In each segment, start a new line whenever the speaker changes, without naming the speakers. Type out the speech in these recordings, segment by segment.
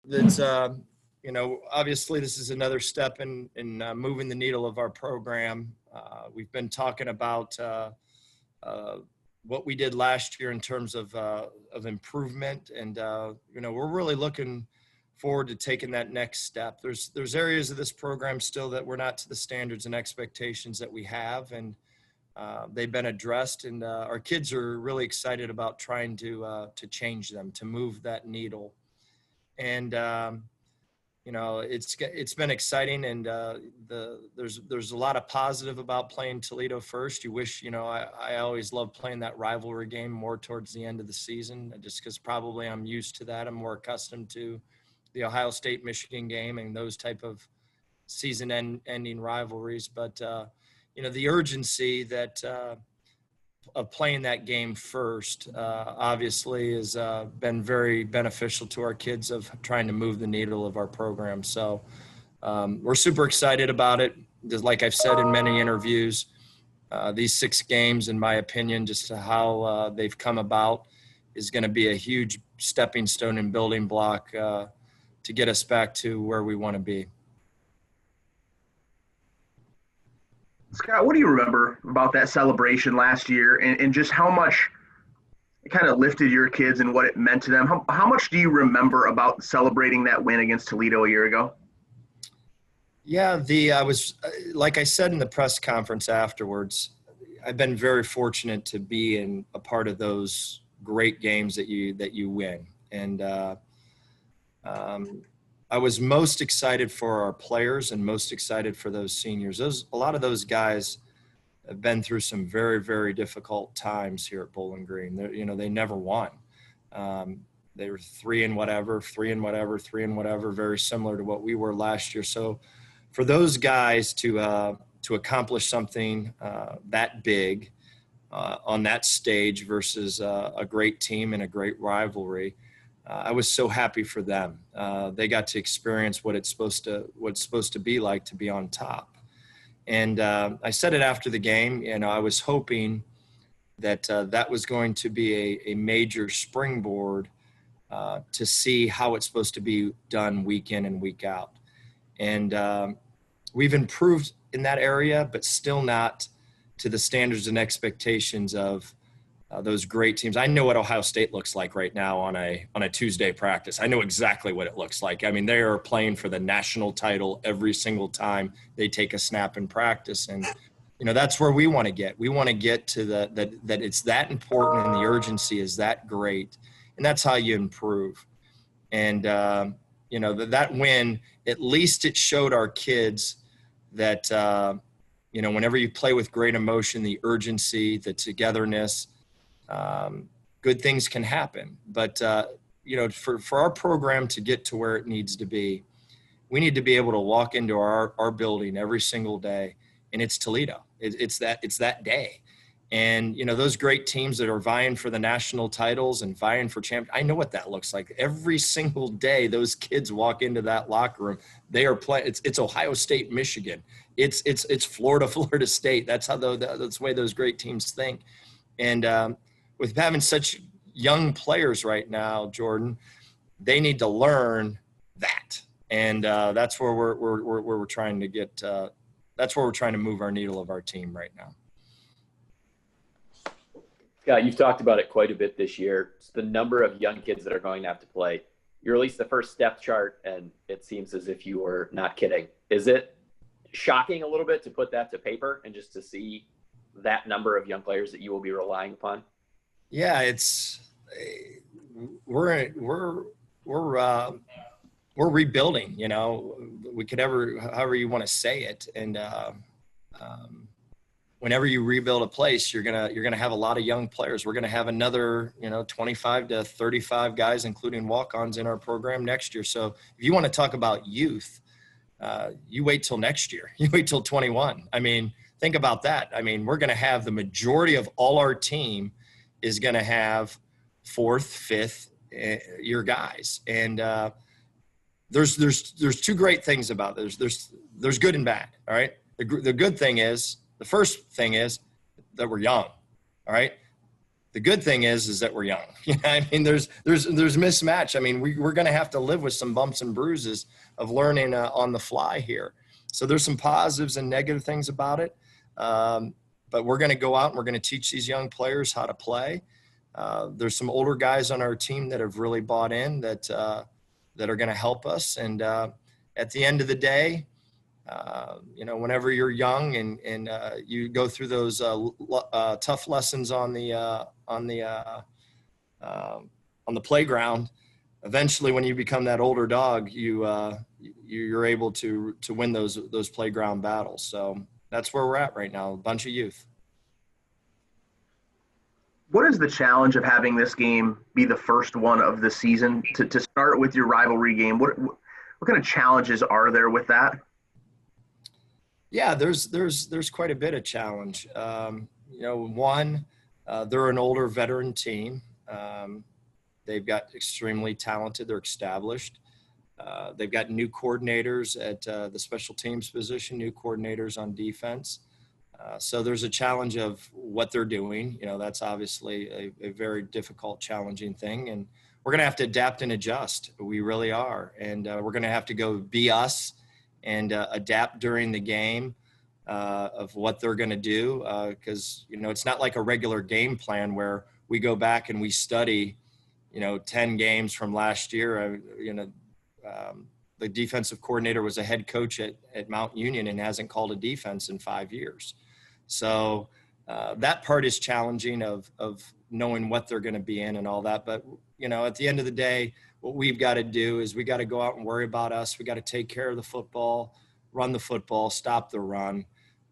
that's, obviously this is another step in moving the needle of our program. We've been talking about what we did last year in terms of improvement. And, we're really looking forward to taking that next step. There's areas of this program still that we're not to the standards and expectations that we have. And they've been addressed, and our kids are really excited about trying to change them, to move that needle. And, it's been exciting, and there's a lot of positive about playing Toledo first. You wish, I always love playing that rivalry game more towards the end of the season, just because probably I'm used to that. I'm more accustomed to the Ohio State-Michigan game and those type of season-ending rivalries. But, the urgency that of playing that game first, obviously has been very beneficial to our kids of trying to move the needle of our program. So we're super excited about it. Just like I've said in many interviews, these 6 games, in my opinion, just how they've come about, is going to be a huge stepping stone and building block to get us back to where we want to be.
Scott, what do you remember about that celebration last year, and just how much it kind of lifted your kids and what it meant to them? How much do you remember about celebrating that win against Toledo a year ago?
Yeah, I was, like I said in the press conference afterwards, I've been very fortunate to be in a part of those great games that you win. And I was most excited for our players and most excited for those seniors. A lot of those guys have been through some very, very difficult times here at Bowling Green. They never won. They were 3 and whatever, very similar to what we were last year. So for those guys to accomplish something that big on that stage versus a great team and a great rivalry, I was so happy for them. They got to experience what it's supposed to be like to be on top. And I said it after the game, I was hoping that that was going to be a major springboard to see how it's supposed to be done week in and week out. And we've improved in that area, but still not to the standards and expectations of those great teams. I know what Ohio State looks like right now on a Tuesday practice. I know exactly what it looks like. I mean, they are playing for the national title every single time they take a snap in practice. And, that's where we want to get. We want to get to that it's that important and the urgency is that great. And that's how you improve. And, that win, at least it showed our kids that, whenever you play with great emotion, the urgency, the togetherness, good things can happen. But, for our program to get to where it needs to be, we need to be able to walk into our building every single day, and it's Toledo. It's that day. And, those great teams that are vying for the national titles and vying for champions, I know what that looks like. Every single day, those kids walk into that locker room. They are playing. It's Ohio State, Michigan. It's Florida State. That's that's the way those great teams think. And, with having such young players right now, Jordan, they need to learn that, and that's where we're trying to get. That's where we're trying to move our needle of our team right now.
Scott, you've talked about it quite a bit this year. It's the number of young kids that are going to have to play. You released the first depth chart, and it seems as if you were not kidding. Is it shocking a little bit to put that to paper and just to see that number of young players that you will be relying upon?
Yeah, we're rebuilding, we could however you want to say it. And whenever you rebuild a place, you're going to have a lot of young players. We're going to have another, 25 to 35 guys, including walk-ons in our program next year. So if you want to talk about youth, you wait till next year, you wait till 21. I mean, think about that. I mean, we're going to have the majority of all our team is going to have 4th, 5th year guys. And there's 2 great things about this. There's good and bad. All right. The good thing is, the first thing is that we're young. All right. The good thing is that we're young. I mean, there's mismatch. I mean, we're going to have to live with some bumps and bruises of learning on the fly here. So there's some positives and negative things about it. But we're going to go out and we're going to teach these young players how to play. There's some older guys on our team that have really bought in that are going to help us. And at the end of the day, whenever you're young and you go through those tough lessons on the playground, eventually when you become that older dog, you're able to win those playground battles. So that's where we're at right now, a bunch of youth.
What is the challenge of having this game be the first one of the season to start with your rivalry game? What kind of challenges are there with that?
Yeah, there's quite a bit of challenge. One, they're an older veteran team. They've got extremely talented. They're established. They've got new coordinators at the special teams position, new coordinators on defense. So there's a challenge of what they're doing. That's obviously a very difficult, challenging thing. And we're going to have to adapt and adjust. We really are. And we're going to have to go be us and adapt during the game of what they're going to do. Because, it's not like a regular game plan where we go back and we study, 10 games from last year. The defensive coordinator was a head coach at Mount Union and hasn't called a defense in 5 years. So that part is challenging of knowing what they're going to be in and all that. But, at the end of the day, what we've got to do is we got to go out and worry about us. We got to take care of the football, run the football, stop the run,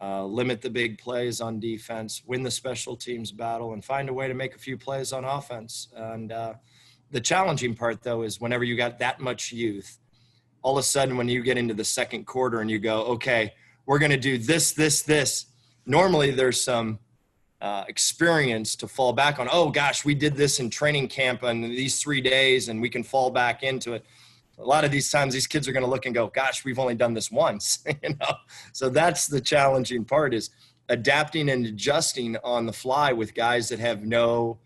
limit the big plays on defense, win the special teams battle, and find a way to make a few plays on offense. And the challenging part, though, is whenever you got that much youth, all of a sudden when you get into the second quarter and you go, okay, we're going to do this. Normally there's some experience to fall back on. Oh, gosh, we did this in training camp on these 3 days and we can fall back into it. A lot of these times these kids are going to look and go, gosh, we've only done this once. So that's the challenging part, is adapting and adjusting on the fly with guys that have no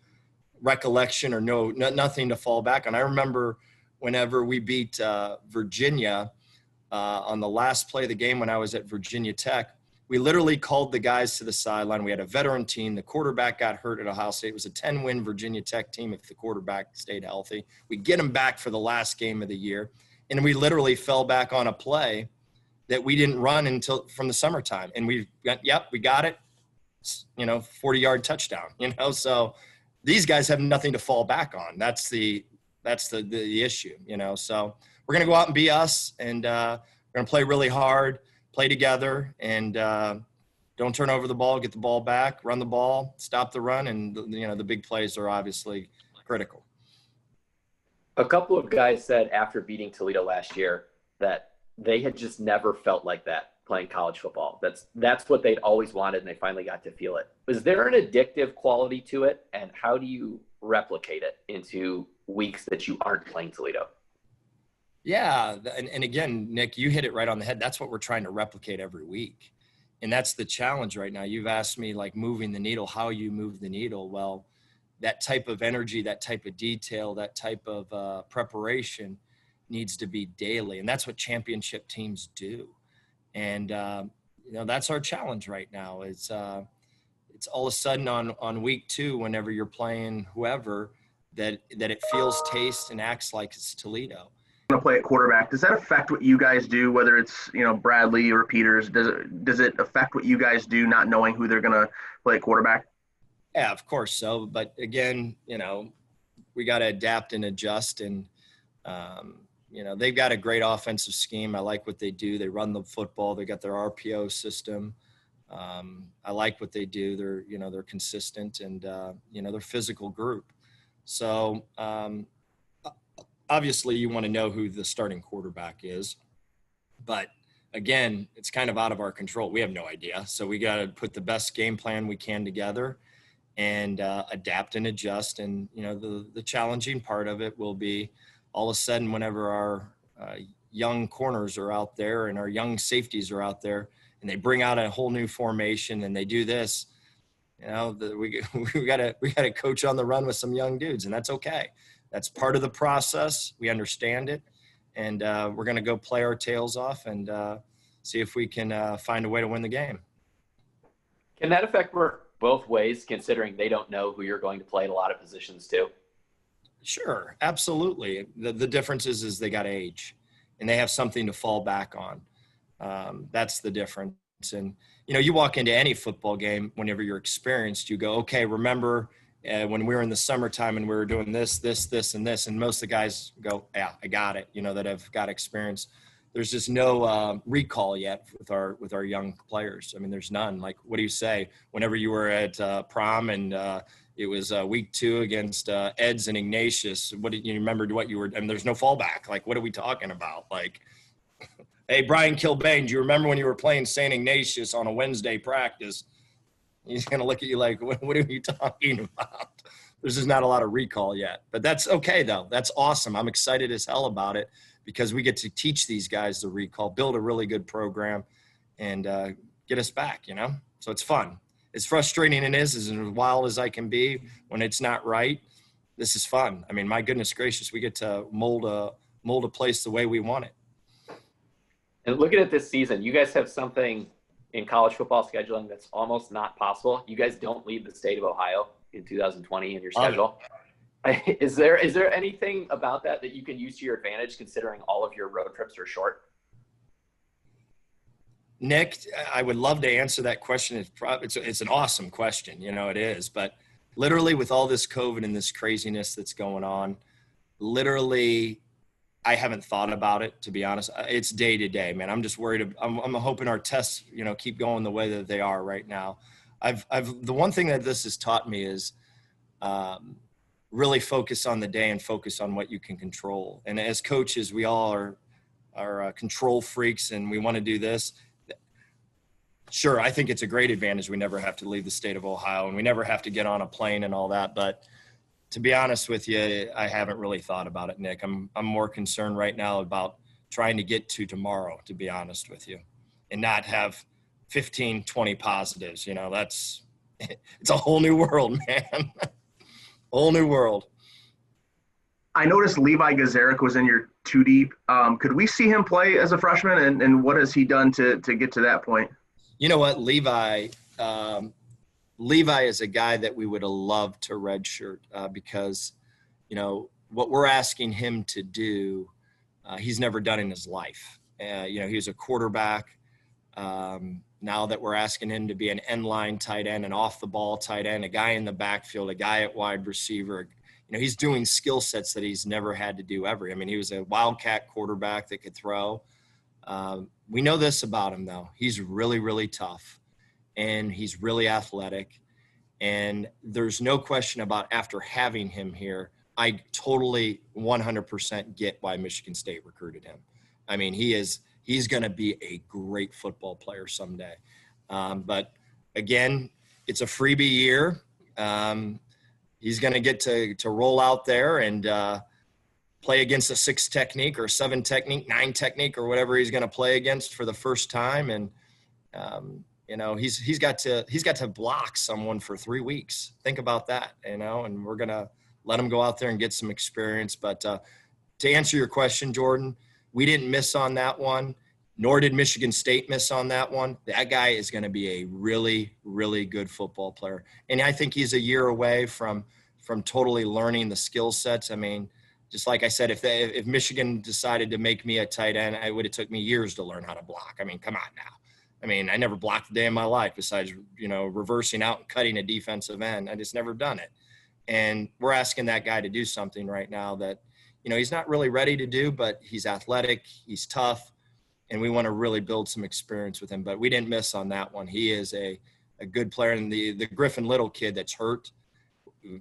recollection or nothing to fall back on. I remember whenever we beat Virginia on the last play of the game when I was at Virginia Tech, we literally called the guys to the sideline. We had a veteran team. The quarterback got hurt at Ohio State. It was a 10-win Virginia Tech team if the quarterback stayed healthy. We get him back for the last game of the year, and we literally fell back on a play that we didn't run until from the summertime. And we got it, 40-yard touchdown, So these guys have nothing to fall back on. That's the issue, So we're going to go out and be us, and we're going to play really hard, play together, and don't turn over the ball, get the ball back, run the ball, stop the run, and the big plays are obviously critical.
A couple of guys said after beating Toledo last year that they had just never felt like that playing college football. That's what they'd always wanted, and they finally got to feel it. Is there an addictive quality to it, and how do you replicate it into weeks that you aren't playing Toledo?
Yeah, and again, Nick, you hit it right on the head. That's what we're trying to replicate every week. And that's the challenge right now. You've asked me, like, moving the needle, how you move the needle. Well, that type of energy, that type of detail, that type of preparation needs to be daily. And that's what championship teams do. And, that's our challenge right now. It's all of a sudden on week 2, whenever you're playing whoever, that it feels, tastes, and acts like it's Toledo.
To play at quarterback, does that affect what you guys do, whether it's Bradley or Peters? Does it affect what you guys do, not knowing who they're going to play at quarterback?
Yeah, of course so. But again, we got to adapt and adjust. And they've got a great offensive scheme. I like what they do. They run the football. They got their RPO system. I like what they do. They're consistent, and they're a physical group. So obviously you want to know who the starting quarterback is, but again, it's kind of out of our control. We have no idea. So we got to put the best game plan we can together and adapt and adjust. And, the challenging part of it will be all of a sudden whenever our young corners are out there and our young safeties are out there and they bring out a whole new formation and they do this, You know, we got to coach on the run with some young dudes, and that's okay. That's part of the process. We understand it, and we're going to go play our tails off and see if we can find a way to win the game.
Can that affect work both ways, considering they don't know who you're going to play at a lot of positions too?
Sure, absolutely. The difference is they got age, and they have something to fall back on. That's the difference. And you know, you walk into any football game whenever you're experienced, you go, okay, remember when we were in the summertime and we were doing this, and this, and most of the guys go, yeah, I got it. You know, that have got experience. There's just no recall yet with our young players. I mean, there's none. Like, what do you say? Whenever you were at prom and it was week 2 against Eds and Ignatius, what did you remember? What you were? And there's no fallback. Like, what are we talking about? Like, hey, Brian Kilbane, do you remember when you were playing St. Ignatius on a Wednesday practice? He's going to look at you like, what are you talking about? There's just not a lot of recall yet. But that's okay, though. That's awesome. I'm excited as hell about it because we get to teach these guys the recall, build a really good program, and get us back, you know? So it's fun. As frustrating it is, as wild as I can be when it's not right, this is fun. I mean, my goodness gracious, we get to mold a place the way we want it.
And looking at this season, you guys have something in college football scheduling that's almost not possible. You guys don't leave the state of Ohio in 2020 in your schedule. Is there anything about that you can use to your advantage, considering all of your road trips are short?
Nick, I would love to answer that question. It's an awesome question. You know, it is. But literally with all this COVID and this craziness that's going on, literally I haven't thought about it, to be honest. It's day to day, man. I'm just worried. I'm hoping our tests, you know, keep going the way that they are right now. The one thing that this has taught me is really focus on the day and focus on what you can control. And as coaches, we all are control freaks and we want to do this. Sure, I think it's a great advantage. We never have to leave the state of Ohio and we never have to get on a plane and all that. But to be honest with you, I haven't really thought about it, Nick. I'm more concerned right now about trying to get to tomorrow, to be honest with you, and not have 15, 20 positives. You know, it's a whole new world, man. Whole new world.
I noticed Levi Gazarek was in your 2 deep. Could we see him play as a freshman, and what has he done to get to that point?
You know what, Levi is a guy that we would have loved to redshirt because, you know, what we're asking him to do, he's never done in his life. You know, he was a quarterback. Now that we're asking him to be an end line tight end, an off the ball tight end, a guy in the backfield, a guy at wide receiver, you know, he's doing skill sets that he's never had to do ever. I mean, he was a wildcat quarterback that could throw. We know this about him, though. He's really, really tough, and he's really athletic. And there's no question about after having him here, I totally 100% get why Michigan State recruited him. I mean, he's going to be a great football player someday. But again, it's a freebie year. He's going to get to roll out there and play against a 6 technique or 7 technique, 9 technique, or whatever he's going to play against for the first time. And, you know, he's got to block someone for 3 weeks. Think about that, you know, and we're going to let him go out there and get some experience. But to answer your question, Jordan, we didn't miss on that one, nor did Michigan State miss on that one. That guy is going to be a really, really good football player. And I think he's a year away from totally learning the skill sets. I mean, just like I said, if Michigan decided to make me a tight end, it would have took me years to learn how to block. I mean, come on now. I mean, I never blocked a day in my life besides, you know, reversing out and cutting a defensive end. I just never done it. And we're asking that guy to do something right now that, you know, he's not really ready to do, but he's athletic, he's tough, and we want to really build some experience with him. But we didn't miss on that one. He is a good player. And the Griffin Little kid that's hurt, going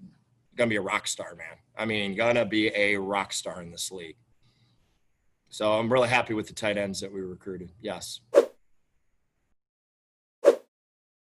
to be a rock star, man. I mean, going to be a rock star in this league. So I'm really happy with the tight ends that we recruited. Yes.